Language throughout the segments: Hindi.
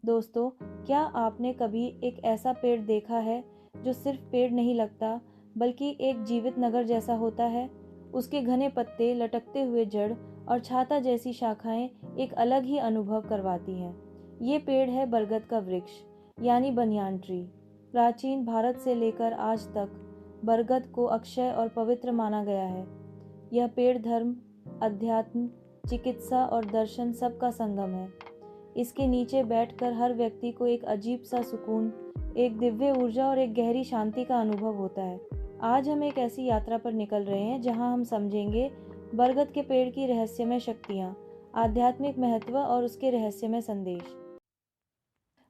दोस्तों, क्या आपने कभी एक ऐसा पेड़ देखा है जो सिर्फ पेड़ नहीं लगता बल्कि एक जीवित नगर जैसा होता है? उसके घने पत्ते, लटकते हुए जड़ और छाता जैसी शाखाएं एक अलग ही अनुभव करवाती हैं। ये पेड़ है बरगद का वृक्ष, यानी बनियान ट्री। प्राचीन भारत से लेकर आज तक बरगद को अक्षय और पवित्र माना गया है। यह पेड़ धर्म, अध्यात्म, चिकित्सा और दर्शन सबका संगम है। इसके नीचे बैठकर हर व्यक्ति को एक अजीब सा सुकून, एक दिव्य ऊर्जा और एक गहरी शांति का अनुभव होता है। आज हम एक ऐसी यात्रा पर निकल रहे हैं जहां हम समझेंगे बरगद के पेड़ की रहस्यमय शक्तियां, आध्यात्मिक महत्व और उसके रहस्यमय संदेश।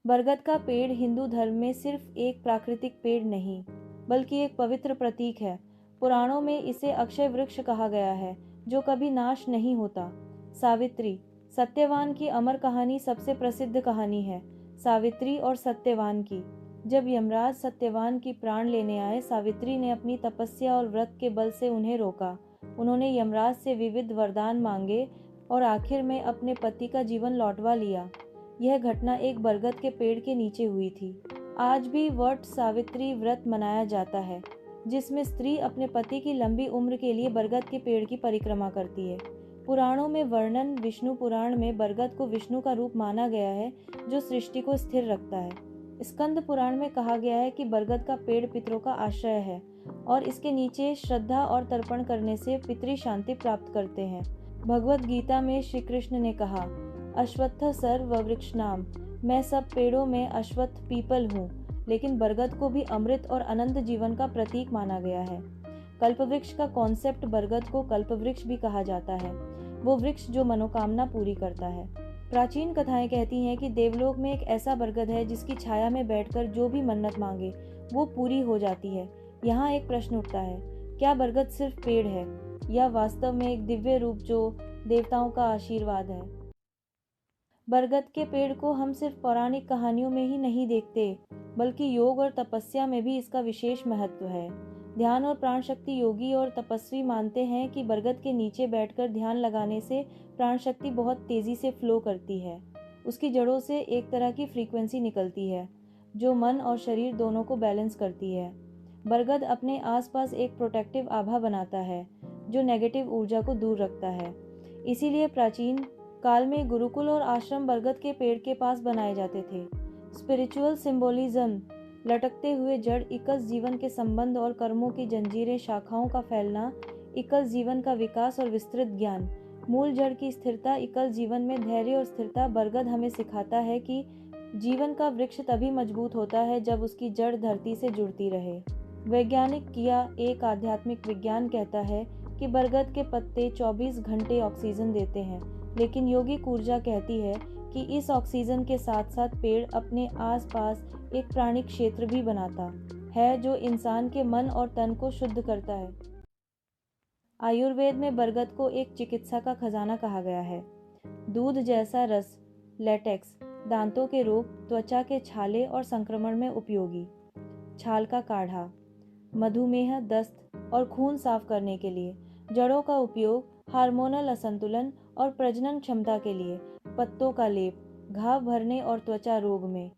बरगद का पेड़ हिंदू धर्म में सिर्फ एक प्राकृतिक पेड़ नहीं, बल्कि एक पवित्र प्रतीक है। पुराणों में इसे अक्षय वृक्ष कहा गया है, जो कभी नाश नहीं होता। सावित्री, सत्यवान की अमर कहानी सबसे प्रसिद्ध कहानी है। सावित्री और सत्यवान की। जब यमराज सत्यवान की प्राण लेने आए, सावित्री ने अपनी तपस्या और व्रत के बल से उन्हें रोका। उन्होंने यमराज से विविध वरदान मांगे और आखिर में अपने पति का जीवन लौटवा लिया। यह घटना एक बरगद के पेड़ के नीचे हुई थी। आज भी वट सावित्री व्रत मनाया जाता है, जिसमें स्त्री अपने पति की लंबी उम्र के लिए बरगद के पेड़ की परिक्रमा करती है। पुराणों में वर्णन, विष्णु पुराण में बरगद को विष्णु का रूप माना गया है, जो सृष्टि को स्थिर रखता है। स्कंद पुराण में कहा गया है कि बरगद का पेड़ पितरों का आश्रय है और इसके नीचे श्रद्धा और तर्पण करने से पितृ शांति प्राप्त करते हैं। भगवत गीता में श्री कृष्ण ने कहा, अश्वत्थ सर्व वृक्ष नाम, मैं सब पेड़ों में अश्वत्थ पीपल हूँ, लेकिन बरगद को भी अमृत और अनंत जीवन का प्रतीक माना गया है। कल्पवृक्ष का कॉन्सेप्ट, बरगद को कल्पवृक्ष भी कहा जाता है, वो वृक्ष जो मनोकामना पूरी करता है। प्राचीन कथाएं कहती हैं कि देवलोक में एक ऐसा बरगद है जिसकी छाया में बैठकर जो भी मन्नत मांगे वो पूरी हो जाती है। यहाँ एक प्रश्न उठता है, क्या बरगद सिर्फ पेड़ है या वास्तव में एक दिव्य रूप जो देवताओं का आशीर्वाद है? बरगद के पेड़ को हम सिर्फ पौराणिक कहानियों में ही नहीं देखते, बल्कि योग और तपस्या में भी इसका विशेष महत्व है। ध्यान और प्राण शक्ति योगी और तपस्वी मानते हैं कि बरगद के नीचे बैठकर ध्यान लगाने से प्राण शक्ति बहुत तेजी से फ्लो करती है। उसकी जड़ों से एक तरह की फ्रीक्वेंसी निकलती है, जो मन और शरीर दोनों को बैलेंस करती है। बरगद अपने आसपास एक प्रोटेक्टिव आभा बनाता है, जो नेगेटिव ऊर्जा को दूर रखता है। इसीलिए प्राचीन काल में गुरुकुल और आश्रम बरगद के पेड़ के पास बनाए जाते थे। स्पिरिचुअल सिंबोलिज्म, लटकते हुए जड़, एकल जीवन के संबंध और कर्मों की जंजीरें, शाखाओं का फैलना, एकल जीवन का विकास और विस्तृत ज्ञान, मूल जड़ की स्थिरता, एकल जीवन में धैर्य और स्थिरता। बरगद हमें सिखाता है कि जीवन का वृक्ष तभी मजबूत होता है जब उसकी जड़ धरती से जुड़ती रहे। वैज्ञानिक या एक आध्यात्मिक विज्ञान कहता है कि बरगद के पत्ते 24 घंटे ऑक्सीजन देते हैं, लेकिन योगिक ऊर्जा कहती है कि इस ऑक्सीजन के साथ साथ पेड़ अपने आसपास एक प्राणिक क्षेत्र भी बनाता है, जो इंसान के मन और तन को शुद्ध करता है। आयुर्वेद में बरगद को एक चिकित्सा का खजाना कहा गया है। दूध जैसा रस, लेटेक्स, दांतों के रोग, त्वचा के छाले और संक्रमण में उपयोगी। छाल का काढ़ा, मधुमेह, दस्त और खून साफ करने के लिए। जड़ों का उपयोग, हार्मोनल असंतुलन और प्रजनन क्षमता के लिए। पत्तों का लेप, घाव भरने और त्वचा रोग में।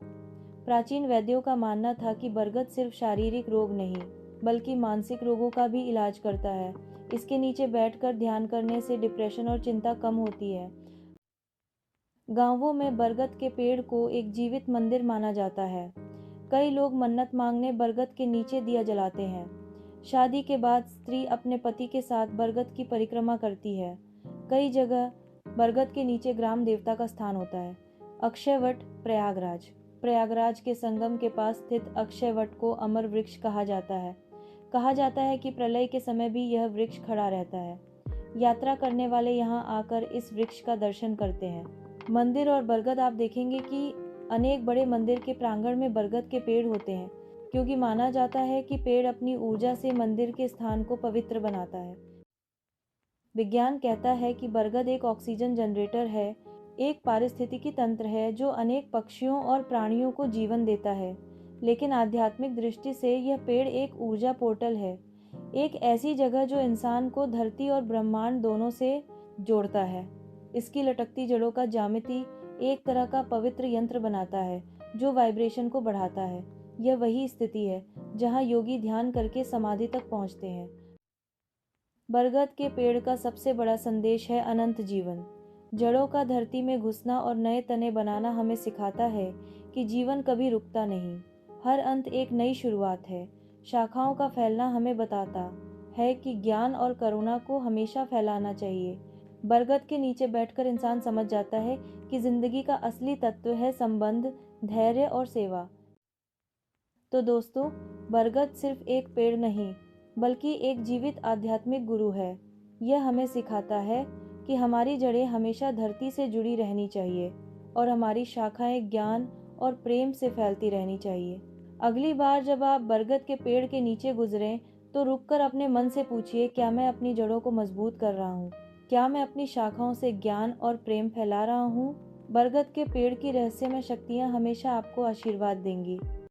प्राचीन वैद्यों का मानना था कि बरगद सिर्फ शारीरिक रोग नहीं, बल्कि मानसिक रोगों का भी इलाज करता है। इसके नीचे बैठकर ध्यान करने से डिप्रेशन और चिंता कम होती है। गांवों में बरगद के पेड़ को एक जीवित मंदिर माना जाता है। कई लोग मन्नत मांगने बरगद के नीचे दिया जलाते हैं। शादी के बाद स्त्री अपने पति के साथ बरगद की परिक्रमा करती है। कई जगह बरगद के नीचे ग्राम देवता का स्थान होता है। अक्षयवट, प्रयागराज। प्रयागराज के संगम के पास स्थित अक्षयवट को अमर वृक्ष कहा जाता है। कहा जाता है कि प्रलय के समय भी यह वृक्ष खड़ा रहता है। यात्रा करने वाले यहाँ आकर इस वृक्ष का दर्शन करते हैं। मंदिर और बरगद, आप देखेंगे कि अनेक बड़े मंदिर के प्रांगण में बरगद के पेड़ होते हैं, क्योंकि माना जाता है कि पेड़ अपनी ऊर्जा से मंदिर के स्थान को पवित्र बनाता है। विज्ञान कहता है कि बरगद एक ऑक्सीजन जनरेटर है, एक पारिस्थितिकी तंत्र है जो अनेक पक्षियों और प्राणियों को जीवन देता है। लेकिन आध्यात्मिक दृष्टि से यह पेड़ एक ऊर्जा पोर्टल है, एक ऐसी जगह जो इंसान को धरती और ब्रह्मांड दोनों से जोड़ता है। इसकी लटकती जड़ों का ज्यामिति एक तरह का पवित्र यंत्र बनाता है जो वाइब्रेशन को बढ़ाता है। यह वही स्थिति है जहाँ योगी ध्यान करके समाधि तक पहुँचते हैं। बरगद के पेड़ का सबसे बड़ा संदेश है अनंत जीवन। जड़ों का धरती में घुसना और नए तने बनाना हमें सिखाता है कि जीवन कभी रुकता नहीं। हर अंत एक नई शुरुआत है। शाखाओं का फैलना हमें बताता है कि ज्ञान और करुणा को हमेशा फैलाना चाहिए। बरगद के नीचे बैठकर इंसान समझ जाता है कि जिंदगी का असली तत्व है संबंध, धैर्य और सेवा। तो दोस्तों, बरगद सिर्फ एक पेड़ नहीं बल्कि एक जीवित आध्यात्मिक गुरु है। यह हमें सिखाता है कि हमारी जड़ें हमेशा धरती से जुड़ी रहनी चाहिए और हमारी शाखाएं ज्ञान और प्रेम से फैलती रहनी चाहिए। अगली बार जब आप बरगद के पेड़ के नीचे गुजरें तो रुककर अपने मन से पूछिए, क्या मैं अपनी जड़ों को मजबूत कर रहा हूँ? क्या मैं अपनी शाखाओं से ज्ञान और प्रेम फैला रहा हूँ? बरगद के पेड़ की रहस्यमय शक्तियाँ हमेशा आपको आशीर्वाद देंगी।